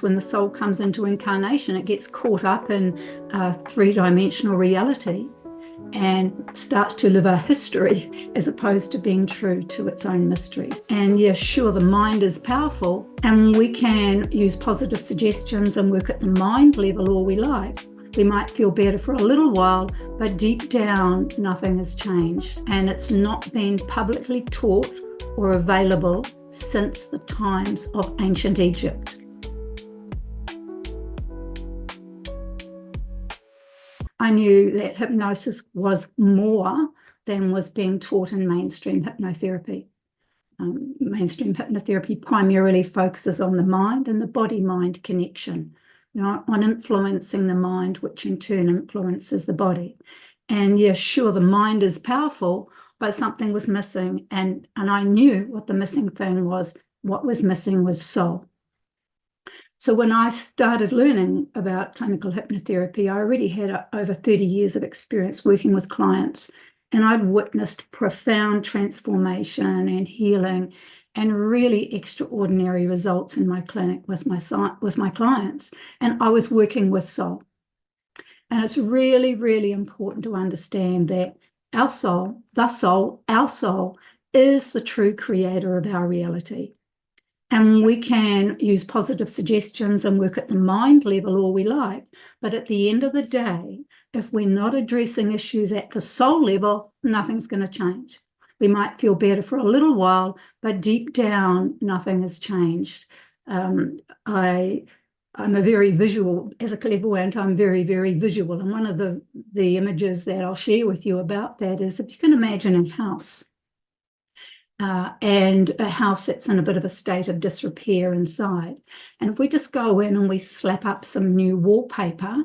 When the soul comes into incarnation, it gets caught up in a three-dimensional reality and starts to live a history as opposed to being true to its own mysteries. And yeah, sure, the mind is powerful and we can use positive suggestions and work at the mind level all we like. We might feel better for a little while, but deep down, nothing has changed. And it's not been publicly taught or available since the times of ancient Egypt. I knew that hypnosis was more than was being taught in mainstream hypnotherapy. Mainstream hypnotherapy primarily focuses on the mind and the body-mind connection, on influencing the mind, which in turn influences the body. And yeah, sure, the mind is powerful, but something was missing. And I knew what the missing thing was. What was missing was soul. So when I started learning about clinical hypnotherapy, I already had over 30 years of experience working with clients, and I'd witnessed profound transformation and healing and really extraordinary results in my clinic with my clients. And I was working with soul. And it's really, really important to understand that our soul, our soul is the true creator of our reality. And we can use positive suggestions and work at the mind level all we like. But at the end of the day, if we're not addressing issues at the soul level, nothing's going to change. We might feel better for a little while, but deep down, nothing has changed. I'm a very visual, as a clairvoyant, I'm very, very visual. And one of the images that I'll share with you about that is, if you can imagine a house, and a house that's in a bit of a state of disrepair inside. And if we just go in and we slap up some new wallpaper,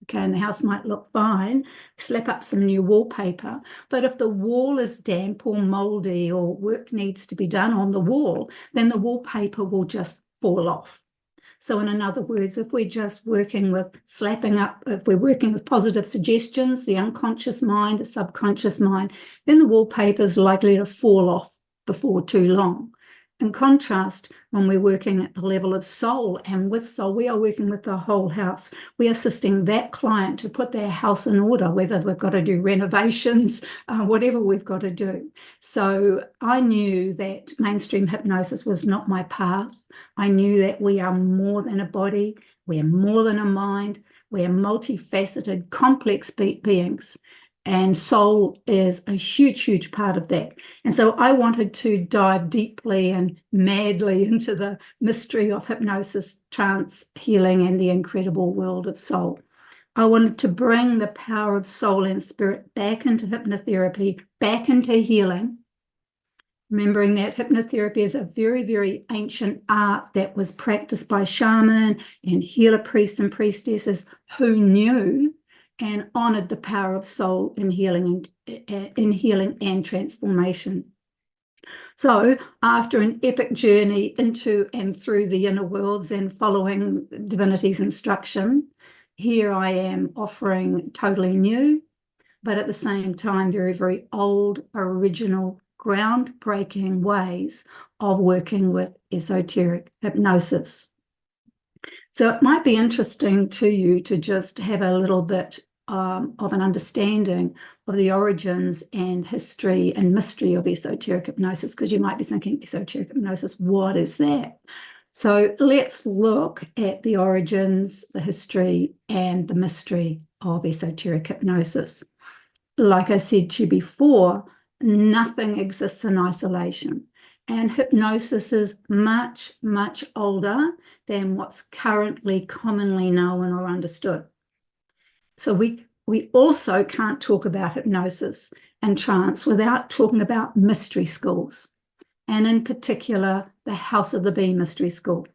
okay, and the house might look fine, slap up some new wallpaper, but if the wall is damp or moldy or work needs to be done on the wall, then the wallpaper will just fall off. So in other words, if we're just working with if we're working with positive suggestions, the unconscious mind, the subconscious mind, then the wallpaper is likely to fall off before too long. In contrast, when we're working at the level of soul, and with soul, we are working with the whole house. We are assisting that client to put their house in order, whether we've got to do renovations, whatever we've got to do. So I knew that mainstream hypnosis was not my path. I knew that we are more than a body, we are more than a mind, we are multifaceted, complex beings. And soul is a huge, huge part of that. And so I wanted to dive deeply and madly into the mystery of hypnosis, trance, healing, and the incredible world of soul. I wanted to bring the power of soul and spirit back into hypnotherapy, back into healing, remembering that hypnotherapy is a very, very ancient art that was practiced by shaman and healer priests and priestesses who knew and honored the power of soul in healing and transformation. So after an epic journey into and through the inner worlds and following divinity's instruction, here I am offering totally new, but at the same time, very, very old, original, groundbreaking ways of working with esoteric hypnosis. So it might be interesting to you to just have a little bit of an understanding of the origins and history and mystery of esoteric hypnosis, because you might be thinking, esoteric hypnosis, what is that? So let's look at the origins, the history, and the mystery of esoteric hypnosis. Like I said to you before, nothing exists in isolation. And hypnosis is much, much older than what's currently commonly known or understood. So we also can't talk about hypnosis and trance without talking about mystery schools, and in particular, the House of the Bee Mystery School.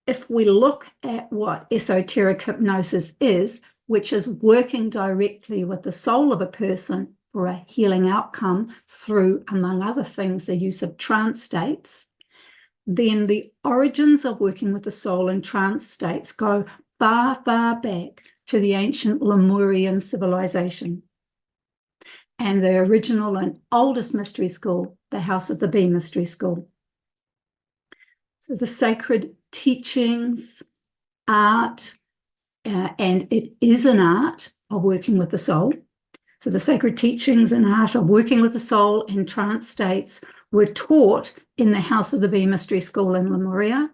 If we look at what esoteric hypnosis is, which is working directly with the soul of a person for a healing outcome through, among other things, the use of trance states, then the origins of working with the soul in trance states go far, far back to the ancient Lemurian civilization. And the original and oldest mystery school, the House of the Bee Mystery School. So the sacred teachings, art, and it is an art of working with the soul. So the sacred teachings and art of working with the soul in trance states were taught in the House of the Bee Mystery School in Lemuria,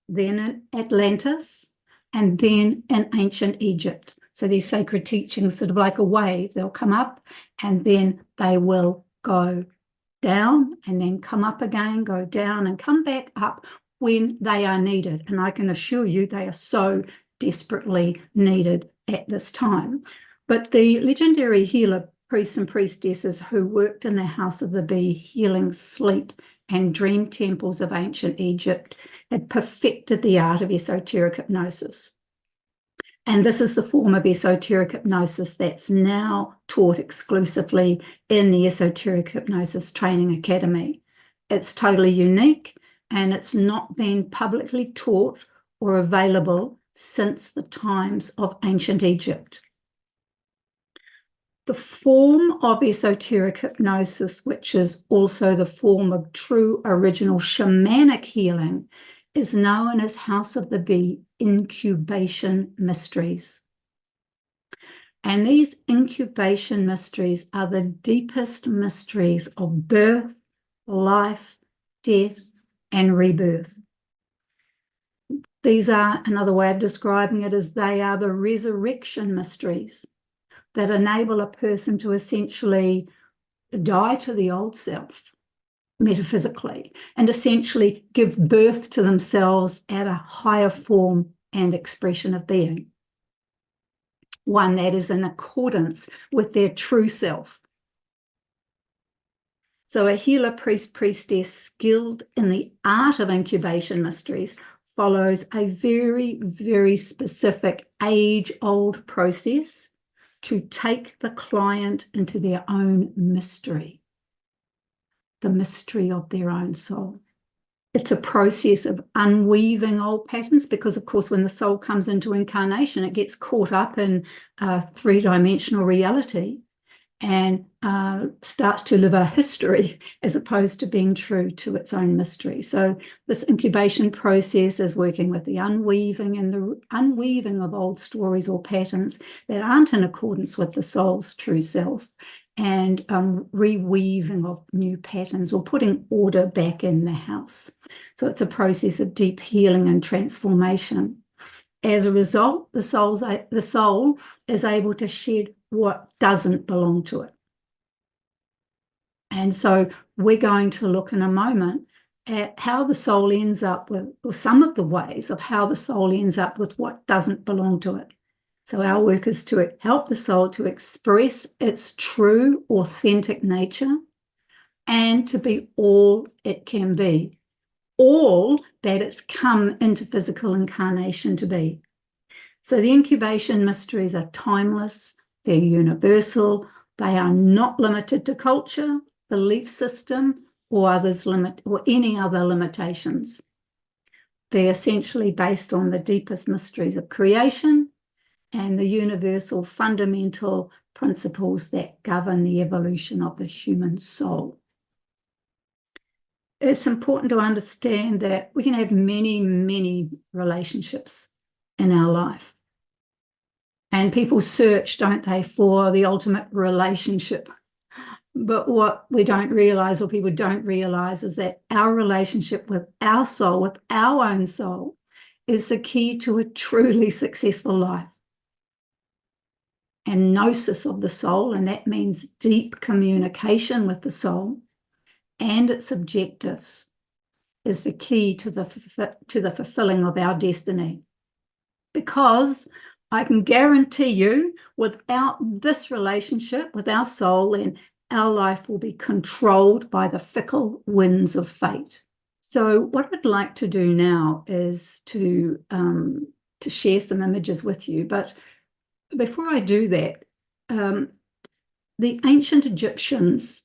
then in Atlantis, and then in ancient Egypt. So these sacred teachings, sort of like a wave, they'll come up and then they will go down and then come up again, go down and come back up when they are needed. And I can assure you they are so desperately needed at this time. But the legendary healer priests and priestesses who worked in the House of the Bee healing sleep and dream temples of ancient Egypt had perfected the art of esoteric hypnosis. And this is the form of esoteric hypnosis that's now taught exclusively in the Esoteric Hypnosis Training Academy. It's totally unique and it's not been publicly taught or available since the times of ancient Egypt. The form of esoteric hypnosis, which is also the form of true original shamanic healing, is known as House of the Bee incubation mysteries. And these incubation mysteries are the deepest mysteries of birth, life, death, and rebirth. These are, another way of describing it is they are the resurrection mysteries that enable a person to essentially die to the old self, metaphysically, and essentially give birth to themselves at a higher form and expression of being, one that is in accordance with their true self. So a healer, priest, priestess skilled in the art of incubation mysteries follows a very, very specific age-old process to take the client into their own mystery, the mystery of their own soul. It's a process of unweaving old patterns because, of course, when the soul comes into incarnation, it gets caught up in three-dimensional reality and starts to live a history as opposed to being true to its own mystery. So this incubation process is working with the unweaving and the unweaving of old stories or patterns that aren't in accordance with the soul's true self, and reweaving of new patterns or putting order back in the house. So it's a process of deep healing and transformation. As a result, the soul is able to shed what doesn't belong to it. And so we're going to look in a moment at how the soul ends up with, or some of the ways of how the soul ends up with what doesn't belong to it. So our work is to help the soul to express its true, authentic nature and to be all it can be, all that it's come into physical incarnation to be. So the incubation mysteries are timeless, they're universal, they are not limited to culture, belief system, or any other limitations. They're essentially based on the deepest mysteries of creation and the universal fundamental principles that govern the evolution of the human soul. It's important to understand that we can have many, many relationships in our life. And people search, don't they, for the ultimate relationship. But what we don't realize, or people don't realize, is that our relationship with our soul, with our own soul, is the key to a truly successful life. And gnosis of the soul, and that means deep communication with the soul and its objectives, is the key to the fulfilling of our destiny. Because I can guarantee you, without this relationship with our soul, then our life will be controlled by the fickle winds of fate. So what I'd like to do now is to share some images with you. But before I do that, the ancient Egyptians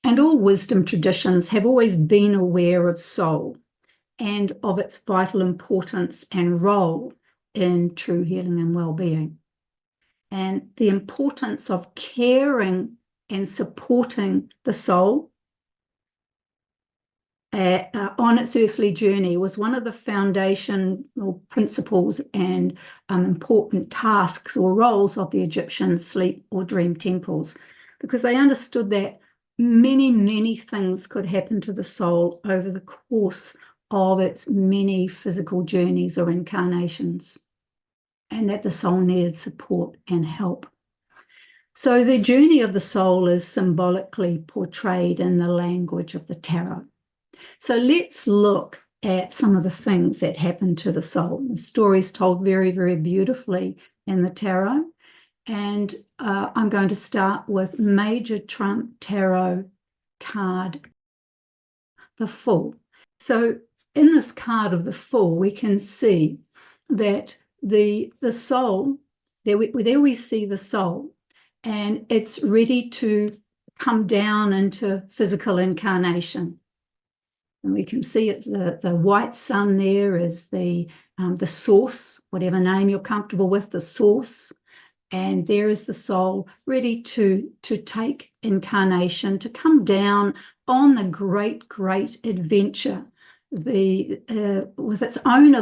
and all wisdom traditions have always been aware of soul and of its vital importance and role in true healing and well-being, and the importance of caring and supporting the soul on its earthly journey was one of the foundational principles and important tasks or roles of the Egyptian sleep or dream temples, because they understood that many, many things could happen to the soul over the course of its many physical journeys or incarnations, and that the soul needed support and help. So the journey of the soul is symbolically portrayed in the language of the tarot. So let's look at some of the things that happen to the soul. The story is told very, very beautifully in the tarot. And I'm going to start with Major Trump Tarot card, the Fool. So in this card of the Fool, we can see that the soul, there we see the soul, and it's ready to come down into physical incarnation. And we can see it, the white sun there is the source, whatever name you're comfortable with, the source. And there is the soul ready to take incarnation, to come down on the great, great adventure, with its own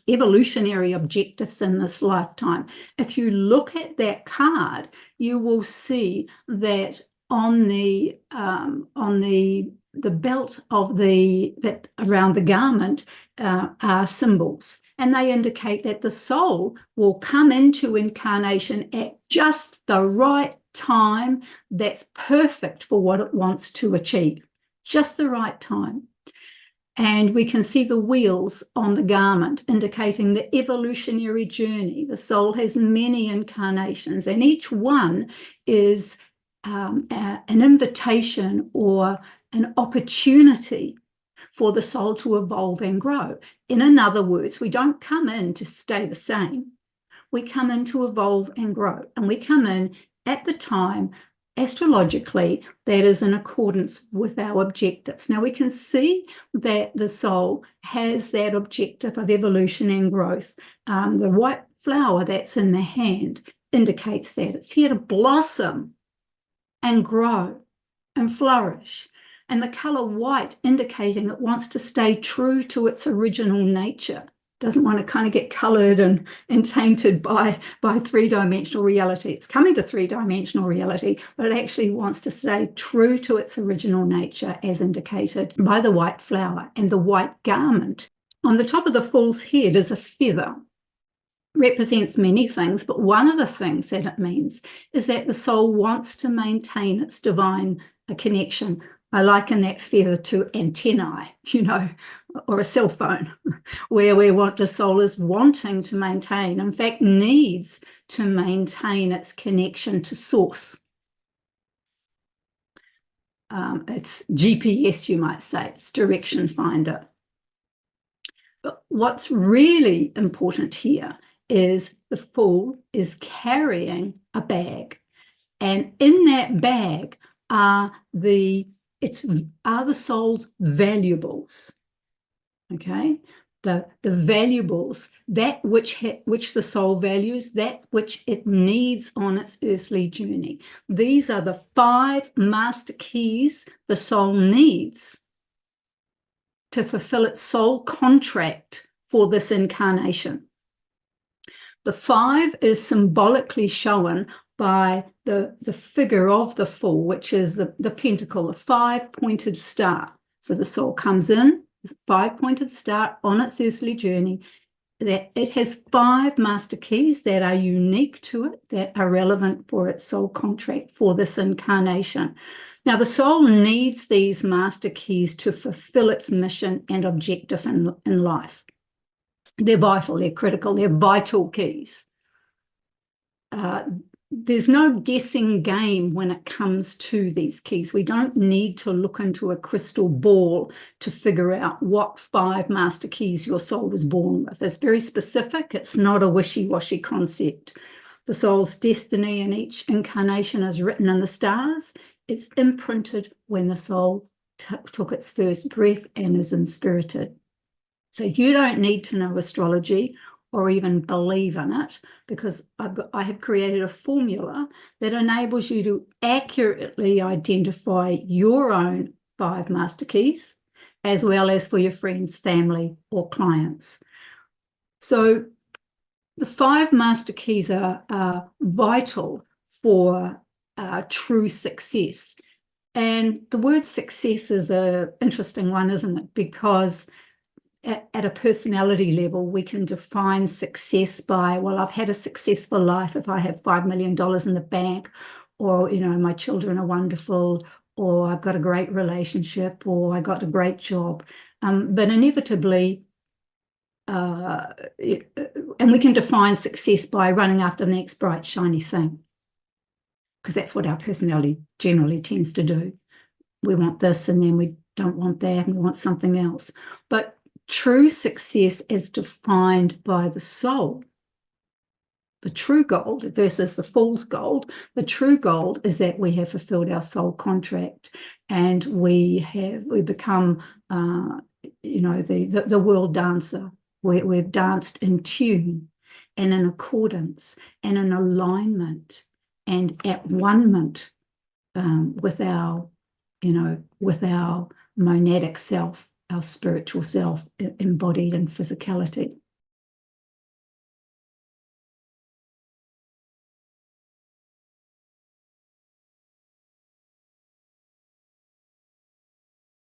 evolutionary objectives in this lifetime. If you look at that card, you will see that on the belt of that around the garment are symbols, and they indicate that the soul will come into incarnation at just the right time that's perfect for what it wants to achieve, just the right time. And we can see the wheels on the garment indicating the evolutionary journey. The soul has many incarnations, and each one is an invitation or an opportunity for the soul to evolve and grow. In other words, we don't come in to stay the same. We come in to evolve and grow, and we come in at the time astrologically that is in accordance with our objectives. Now we can see that the soul has that objective of evolution and growth. The white flower that's in the hand indicates that it's here to blossom and grow and flourish. And the color white indicating it wants to stay true to its original nature, doesn't want to kind of get colored and tainted by three-dimensional reality. It's coming to three-dimensional reality, but it actually wants to stay true to its original nature as indicated by the white flower and the white garment. On the top of the fool's head is a feather. Represents many things, but one of the things that it means is that the soul wants to maintain its divine connection. I liken that feather to antennae, or a cell phone, where the soul is wanting to maintain, in fact, needs to maintain its connection to source. It's GPS, you might say, it's direction finder. But what's really important here is the fool is carrying a bag, and in that bag are the soul's valuables. Okay, the valuables, that which the soul values, that which it needs on its earthly journey. These are the 5 master keys the soul needs to fulfill its soul contract for this incarnation. The 5 is symbolically shown by the figure of the fool, which is the pentacle, a 5-pointed star. So the soul comes in, a 5-pointed star on its earthly journey. That it has 5 master keys that are unique to it, that are relevant for its soul contract for this incarnation. Now, the soul needs these master keys to fulfill its mission and objective in life. They're vital, they're critical, they're vital keys. There's no guessing game when it comes to these keys. We don't need to look into a crystal ball to figure out what 5 master keys your soul was born with. It's very specific. It's not a wishy-washy concept. The soul's destiny in each incarnation is written in the stars. It's imprinted when the soul took its first breath and is inspirited. So you don't need to know astrology or even believe in it, because I have created a formula that enables you to accurately identify your own 5 master keys, as well as for your friends, family, or clients. So the 5 master keys are vital for true success. And the word success is an interesting one, isn't it? Because at a personality level, we can define success by, well, I've had a successful life if I have $5 million in the bank, or, you know, my children are wonderful, or I've got a great relationship, or I got a great job. But inevitably, and we can define success by running after the next bright, shiny thing, because that's what our personality generally tends to do. We want this, and then we don't want that, and we want something else. But true success is defined by the soul. The true gold versus the fool's gold. The true gold is that we have fulfilled our soul contract, and we become, you know, the world dancer. We've danced in tune and in accordance and in alignment and at one-ment with our, you know, with our monadic self, our spiritual self embodied in physicality.